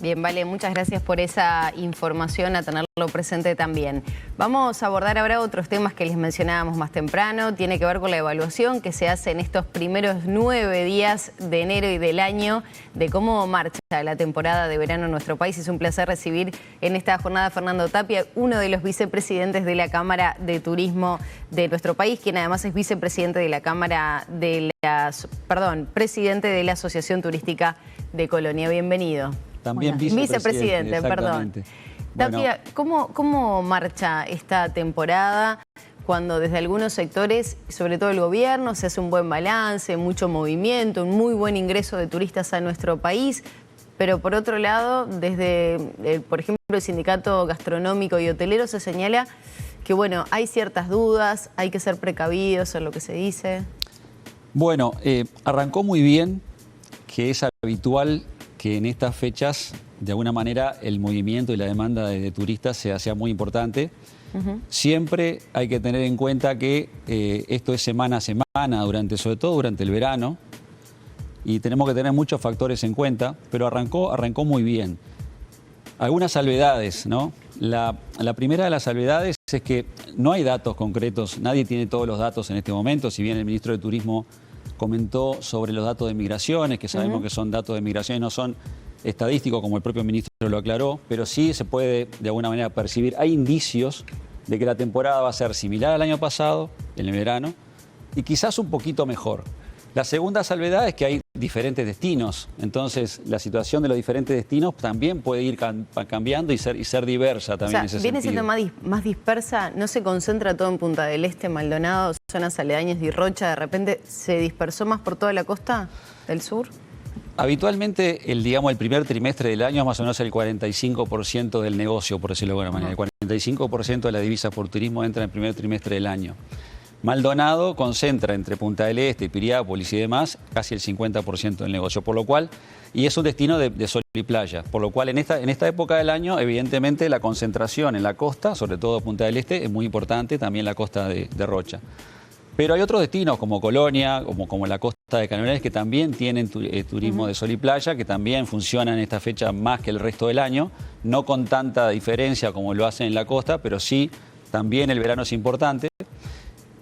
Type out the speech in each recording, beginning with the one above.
Bien, Vale, muchas gracias por esa información, a tenerlo presente también. Vamos a abordar ahora otros temas que les mencionábamos más temprano. Tiene que ver con la evaluación que se hace en estos primeros 9 días de enero y del año, de cómo marcha la temporada de verano en nuestro país. Es un placer recibir en esta jornada a Fernando Tapia, uno de los vicepresidentes de la Cámara de Turismo de nuestro país, quien además es vicepresidente de la Cámara de presidente de la Asociación Turística de Colonia. Bienvenido. También vicepresidente, perdón. Tapia, ¿cómo marcha esta temporada cuando desde algunos sectores, sobre todo el gobierno, se hace un buen balance, mucho movimiento, un muy buen ingreso de turistas a nuestro país? Pero por otro lado, desde, por ejemplo, el Sindicato Gastronómico y Hotelero se señala que, bueno, hay ciertas dudas, hay que ser precavidos en lo que se dice. Bueno, arrancó muy bien, que es habitual que en estas fechas, de alguna manera, el movimiento y la demanda de turistas sea muy importante. Siempre hay que tener en cuenta que esto es semana a semana, sobre todo durante el verano, y tenemos que tener muchos factores en cuenta, pero arrancó muy bien. Algunas salvedades, ¿no? La primera de las salvedades es que no hay datos concretos, nadie tiene todos los datos en este momento, si bien el ministro de Turismo comentó sobre los datos de migraciones, que sabemos que son datos de migraciones, no son estadísticos como el propio ministro lo aclaró, pero sí se puede de alguna manera percibir, hay indicios de que la temporada va a ser similar al año pasado, en el verano, y quizás un poquito mejor. La segunda salvedad es que hay diferentes destinos, entonces la situación de los diferentes destinos también puede ir cambiando y ser diversa también en ese viene sentido. Siendo más dispersa, no se concentra todo en Punta del Este, Maldonado, zonas aledañas y Rocha, de repente se dispersó más por toda la costa del sur. Habitualmente, el primer trimestre del año es más o menos el 45% del negocio, por decirlo de alguna manera. El 45% de la divisa por turismo entra en el primer trimestre del año. Maldonado concentra entre Punta del Este, Piriápolis y demás casi el 50% del negocio, por lo cual, y es un destino de sol y playa, por lo cual en esta época del año, evidentemente, la concentración en la costa, sobre todo Punta del Este, es muy importante, también la costa de Rocha. Pero hay otros destinos como Colonia, como la costa de Canelones, que también tienen turismo de sol y playa, que también funcionan en esta fecha más que el resto del año, no con tanta diferencia como lo hacen en la costa, pero sí, también el verano es importante.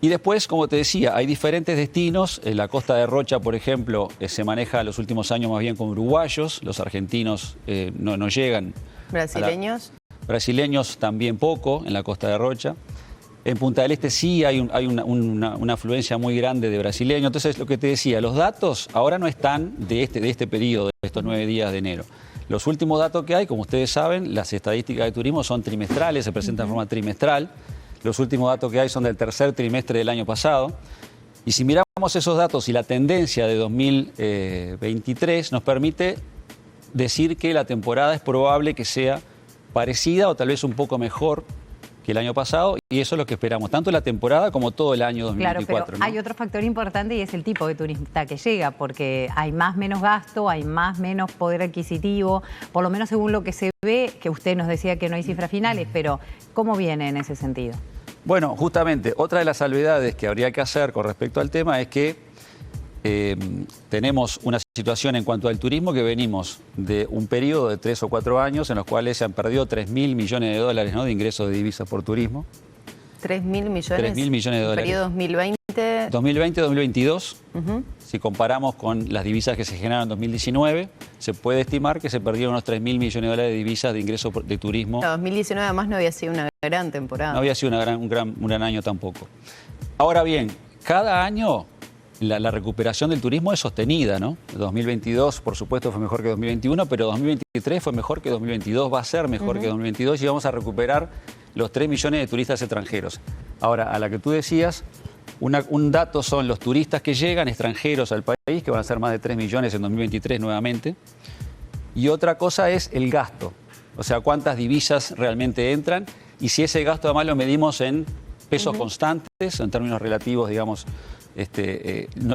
Y después, como te decía, hay diferentes destinos. En la costa de Rocha, por ejemplo, se maneja los últimos años más bien con uruguayos. Los argentinos no llegan. ¿Brasileños? Brasileños también poco en la costa de Rocha. En Punta del Este sí hay una afluencia muy grande de brasileños. Entonces, lo que te decía, los datos ahora no están de este periodo, de estos 9 días de enero. Los últimos datos que hay, como ustedes saben, las estadísticas de turismo son trimestrales, se presentan de forma trimestral. Los últimos datos que hay son del tercer trimestre del año pasado. Y si miramos esos datos y la tendencia de 2023, nos permite decir que la temporada es probable que sea parecida o tal vez un poco mejor que el año pasado, y eso es lo que esperamos, tanto la temporada como todo el año 2024. Claro, pero hay otro factor importante y es el tipo de turista que llega, porque hay menos gasto, hay menos poder adquisitivo, por lo menos según lo que se ve, que usted nos decía que no hay cifras finales, pero ¿cómo viene en ese sentido? Bueno, justamente, otra de las salvedades que habría que hacer con respecto al tema es que tenemos una situación en cuanto al turismo que venimos de un periodo de 3 o 4 años en los cuales se han perdido 3.000 millones de dólares, ¿no?, de ingresos de divisas por turismo. 3.000 millones. 3.000 millones de dólares. Periodo 2020. 2020-2022. Si comparamos con las divisas que se generaron en 2019, se puede estimar que se perdieron unos 3.000 millones de dólares de divisas de ingresos de turismo. No, 2019 además no había sido una gran temporada. No había sido un gran año tampoco. Ahora bien, cada año la recuperación del turismo es sostenida, ¿no? 2022, por supuesto, fue mejor que 2021, pero 2023 fue mejor que 2022, va a ser mejor que 2022 y vamos a recuperar los 3 millones de turistas extranjeros. Ahora, a la que tú decías, un dato son los turistas que llegan extranjeros al país, que van a ser más de 3 millones en 2023 nuevamente, y otra cosa es el gasto, o sea, cuántas divisas realmente entran, y si ese gasto además lo medimos en pesos constantes, en términos relativos, digamos,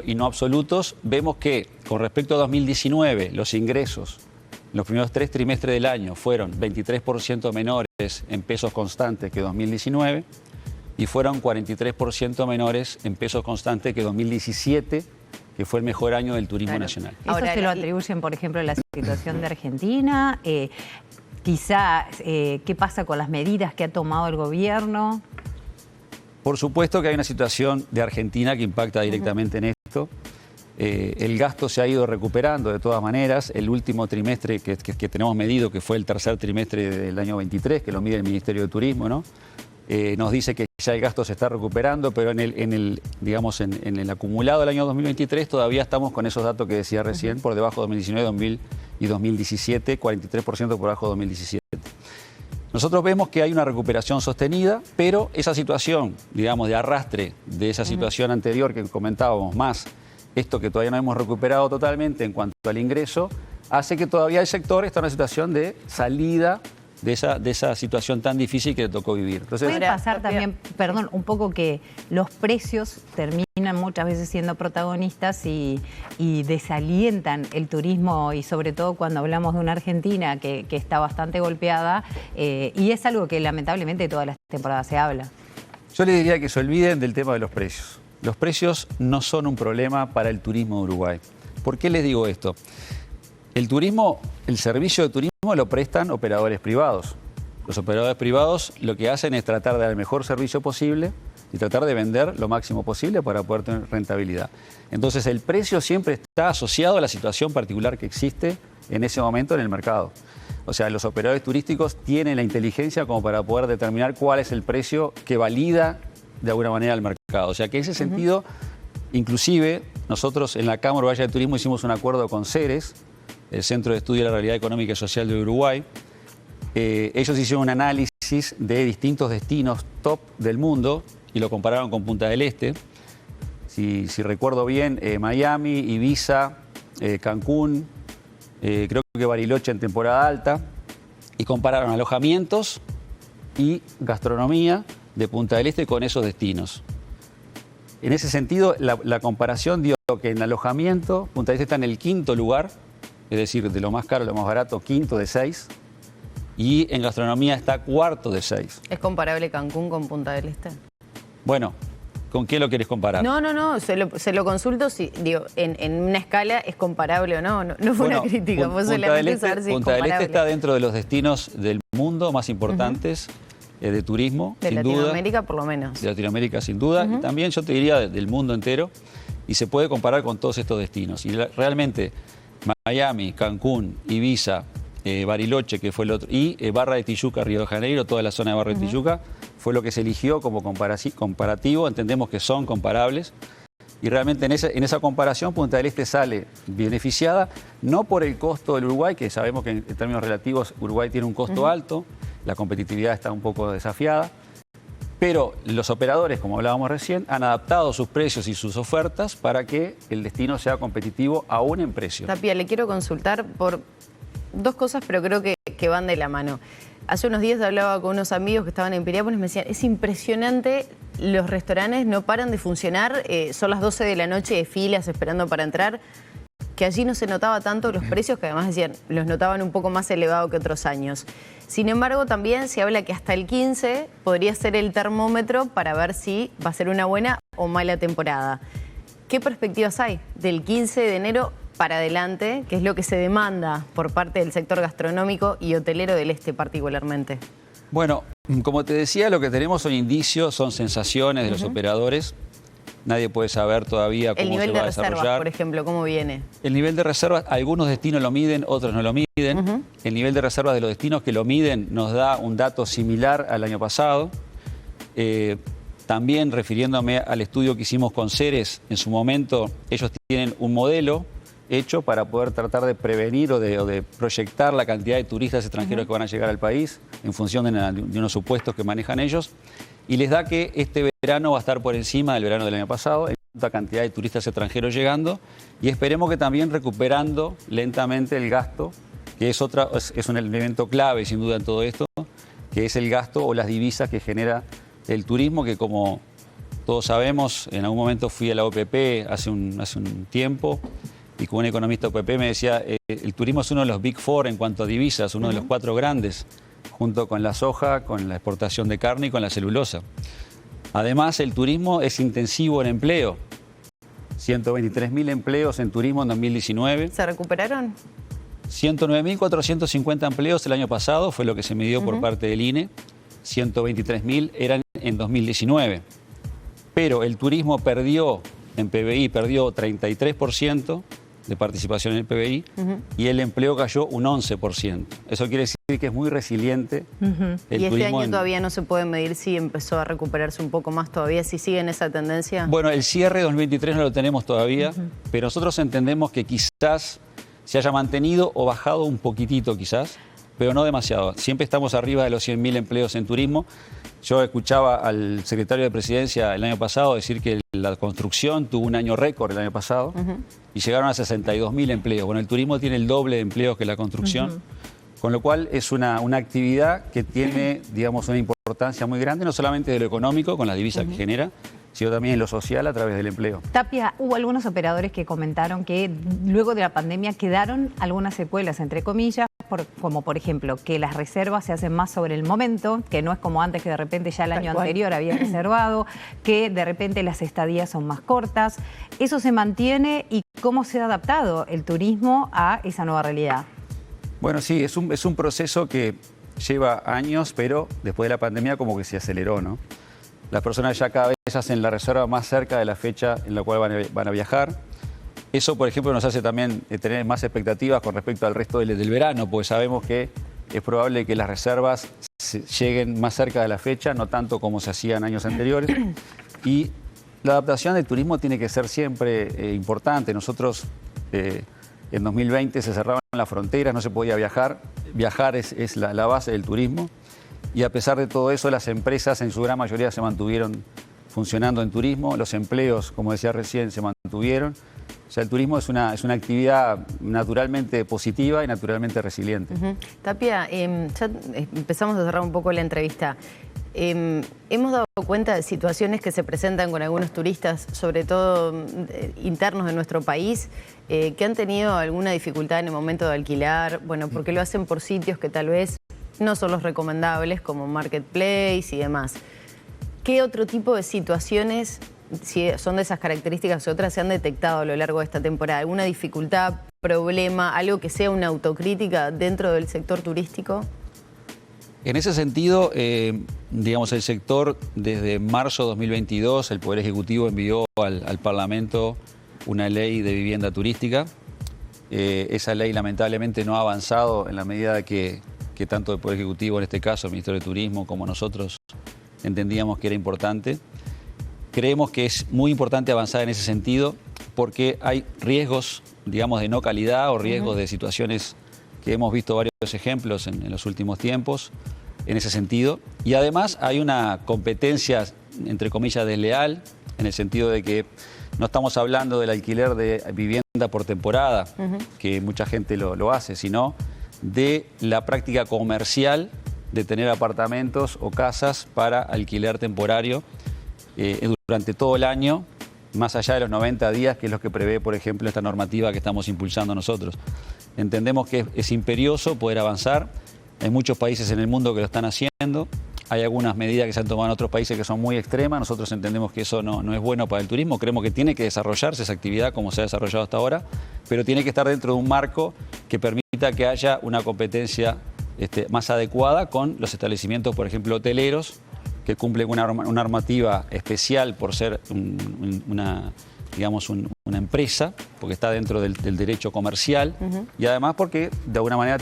y no absolutos, vemos que con respecto a 2019 los ingresos en los primeros 3 trimestres del año fueron 23% menores en pesos constantes que 2019 y fueron 43% menores en pesos constantes que 2017, que fue el mejor año del turismo nacional. ¿Eso Ahora, se lo atribuyen, por ejemplo, a la situación de Argentina? Quizá, ¿qué pasa con las medidas que ha tomado el gobierno? Por supuesto que hay una situación de Argentina que impacta directamente en esto. El gasto se ha ido recuperando de todas maneras. El último trimestre que tenemos medido, que fue el tercer trimestre del año 23, que lo mide el Ministerio de Turismo, ¿no? Nos dice que ya el gasto se está recuperando, pero en el acumulado del año 2023 todavía estamos con esos datos que decía recién, por debajo de 2019 y 2017, 43% por debajo de 2017. Nosotros vemos que hay una recuperación sostenida, pero esa situación, digamos, de arrastre de esa situación anterior que comentábamos, más esto que todavía no hemos recuperado totalmente en cuanto al ingreso, hace que todavía el sector está en una situación de salida de esa situación tan difícil que le tocó vivir. Entonces, puede pasar también, perdón, un poco que los precios terminan muchas veces siendo protagonistas y desalientan el turismo, y sobre todo cuando hablamos de una Argentina que está bastante golpeada, y es algo que lamentablemente todas las temporadas se habla. yo les diría que se olviden del tema de los precios. Los precios no son un problema para el turismo de Uruguay. ¿Por qué les digo esto? El turismo, el servicio de turismo lo prestan operadores privados. Los operadores privados lo que hacen es tratar de dar el mejor servicio posible y tratar de vender lo máximo posible para poder tener rentabilidad. Entonces el precio siempre está asociado a la situación particular que existe en ese momento en el mercado. O sea, los operadores turísticos tienen la inteligencia como para poder determinar cuál es el precio que valida de alguna manera el mercado. O sea que en ese sentido, inclusive nosotros en la Cámara Uruguaya de Turismo hicimos un acuerdo con CERES, el Centro de Estudio de la Realidad Económica y Social de Uruguay. Ellos hicieron un análisis de distintos destinos top del mundo y lo compararon con Punta del Este. Si recuerdo bien, Miami, Ibiza, Cancún, creo que Bariloche en temporada alta, y compararon alojamientos y gastronomía de Punta del Este con esos destinos. En ese sentido, la comparación dio que en alojamiento Punta del Este está en el 5º lugar, es decir, de lo más caro a lo más barato, 5º de 6, y en gastronomía está 4º de 6. ¿Es comparable Cancún con Punta del Este? Bueno, ¿con qué lo querés comparar? No, se lo consulto si, digo, en una escala es comparable o no. No fue una crítica, fue solamente saber si es Punta del Este comparable. está dentro de los destinos del mundo más importantes de turismo, De sin duda. Latinoamérica por lo menos. De Latinoamérica sin duda, y también yo te diría del mundo entero, y se puede comparar con todos estos destinos. Y realmente Miami, Cancún, Ibiza, Bariloche, que fue el otro, y Barra de Tijuca, Río de Janeiro, toda la zona de Barra de Tijuca, fue lo que se eligió como comparativo. Entendemos que son comparables. Y realmente en esa comparación Punta del Este sale beneficiada, no por el costo del Uruguay, que sabemos que en términos relativos Uruguay tiene un costo alto, la competitividad está un poco desafiada, pero los operadores, como hablábamos recién, han adaptado sus precios y sus ofertas para que el destino sea competitivo aún en precio. Tapia, le quiero consultar por dos cosas, pero creo que van de la mano. Hace unos días hablaba con unos amigos que estaban en Piriápolis y me decían, es impresionante, los restaurantes no paran de funcionar, son las 12 de la noche de filas esperando para entrar, que allí no se notaba tanto los precios, que además decían, los notaban un poco más elevados que otros años. Sin embargo, también se habla que hasta el 15 podría ser el termómetro para ver si va a ser una buena o mala temporada. ¿Qué perspectivas hay del 15 de enero para adelante, que es lo que se demanda por parte del sector gastronómico y hotelero del Este particularmente? Bueno, como te decía, lo que tenemos son indicios, son sensaciones de los operadores. Nadie puede saber todavía cómo se va a desarrollar. El nivel de reservas, por ejemplo, ¿cómo viene? El nivel de reservas, algunos destinos lo miden, otros no lo miden. El nivel de reservas de los destinos que lo miden nos da un dato similar al año pasado. También refiriéndome al estudio que hicimos con CERES, en su momento ellos tienen un modelo hecho para poder tratar de prevenir o de proyectar la cantidad de turistas extranjeros que van a llegar al país en función de unos supuestos que manejan ellos, y les da que este verano va a estar por encima del verano del año pasado, en cuanto a cantidad de turistas extranjeros llegando, y esperemos que también recuperando lentamente el gasto, que es un elemento clave sin duda en todo esto, que es el gasto o las divisas que genera el turismo, que como todos sabemos, en algún momento fui a la OPP hace un tiempo, y con un economista OPP me decía, el turismo es uno de los Big Four en cuanto a divisas, uno de los 4 grandes, junto con la soja, con la exportación de carne y con la celulosa. Además, el turismo es intensivo en empleo. 123.000 empleos en turismo en 2019. ¿Se recuperaron? 109.450 empleos el año pasado, fue lo que se midió por parte del INE. 123.000 eran en 2019. Pero el turismo perdió en PBI, perdió 33% de participación en el PBI y el empleo cayó un 11%. Eso quiere decir que es muy resiliente el ¿Y este turismo año todavía no se puede medir si empezó a recuperarse un poco más todavía, si sigue en esa tendencia? Bueno, el cierre de 2023 no lo tenemos todavía, pero nosotros entendemos que quizás se haya mantenido o bajado un poquitito quizás, pero no demasiado. Siempre estamos arriba de los 100.000 empleos en turismo. Yo escuchaba al secretario de Presidencia el año pasado decir que la construcción tuvo un año récord el año pasado y llegaron a 62.000 empleos. Bueno, el turismo tiene el doble de empleos que la construcción, con lo cual es una actividad que tiene, digamos, una importancia muy grande, no solamente de lo económico, con la divisa que genera, sino también en lo social a través del empleo. Tapia, hubo algunos operadores que comentaron que luego de la pandemia quedaron algunas secuelas, entre comillas, como por ejemplo que las reservas se hacen más sobre el momento, que no es como antes que de repente ya el año anterior había reservado, que de repente las estadías son más cortas. ¿Eso se mantiene y cómo se ha adaptado el turismo a esa nueva realidad? Bueno, sí, es un proceso que lleva años, pero después de la pandemia como que se aceleró, ¿no? Las personas ya cada vez hacen la reserva más cerca de la fecha en la cual van a viajar. Eso, por ejemplo, nos hace también tener más expectativas con respecto al resto del verano, porque sabemos que es probable que las reservas lleguen más cerca de la fecha, no tanto como se hacían años anteriores. Y la adaptación del turismo tiene que ser siempre importante. Nosotros en 2020 se cerraban las fronteras, no se podía viajar. Viajar es la base del turismo. Y a pesar de todo eso, las empresas en su gran mayoría se mantuvieron funcionando en turismo. Los empleos, como decía recién, se mantuvieron. O sea, el turismo es una actividad naturalmente positiva y naturalmente resiliente. Tapia, ya empezamos a cerrar un poco la entrevista. Hemos dado cuenta de situaciones que se presentan con algunos turistas, sobre todo internos de nuestro país, que han tenido alguna dificultad en el momento de alquilar, bueno, porque lo hacen por sitios que tal vez no son los recomendables, como Marketplace y demás. ¿Qué otro tipo de situaciones, si son de esas características o otras, se han detectado a lo largo de esta temporada? ¿Alguna dificultad, problema, algo que sea una autocrítica dentro del sector turístico? En ese sentido, digamos, el sector, desde marzo de 2022, el Poder Ejecutivo envió al Parlamento una ley de vivienda turística. Esa ley lamentablemente no ha avanzado en la medida que tanto el Poder Ejecutivo, en este caso el Ministerio de Turismo, como nosotros entendíamos que era importante. Creemos que es muy importante avanzar en ese sentido porque hay riesgos, digamos, de no calidad o riesgos de situaciones que hemos visto varios ejemplos en los últimos tiempos en ese sentido. Y además hay una competencia, entre comillas, desleal, en el sentido de que no estamos hablando del alquiler de vivienda por temporada, que mucha gente lo hace, sino de la práctica comercial de tener apartamentos o casas para alquiler temporario durante todo el año, más allá de los 90 días, que es lo que prevé, por ejemplo, esta normativa que estamos impulsando nosotros. Entendemos que es imperioso poder avanzar. Hay muchos países en el mundo que lo están haciendo. Hay algunas medidas que se han tomado en otros países que son muy extremas. Nosotros entendemos que eso no es bueno para el turismo. Creemos que tiene que desarrollarse esa actividad como se ha desarrollado hasta ahora, pero tiene que estar dentro de un marco que permita que haya una competencia más adecuada con los establecimientos, por ejemplo, hoteleros, que cumplen una normativa especial por ser una empresa, porque está dentro del derecho comercial, y además porque de alguna manera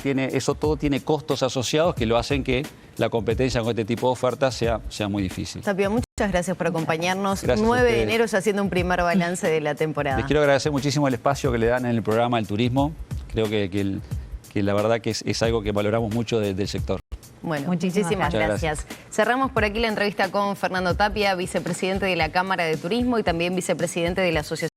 todo tiene costos asociados que lo hacen que la competencia con este tipo de ofertas sea muy difícil. Tapia, muchas gracias por acompañarnos. Gracias 9 de enero ya haciendo un primer balance de la temporada. Les quiero agradecer muchísimo el espacio que le dan en el programa del turismo. Creo que la verdad que es algo que valoramos mucho del sector. Bueno, muchísimas gracias. Cerramos por aquí la entrevista con Fernando Tapia, vicepresidente de la Cámara de Turismo y también vicepresidente de la Asociación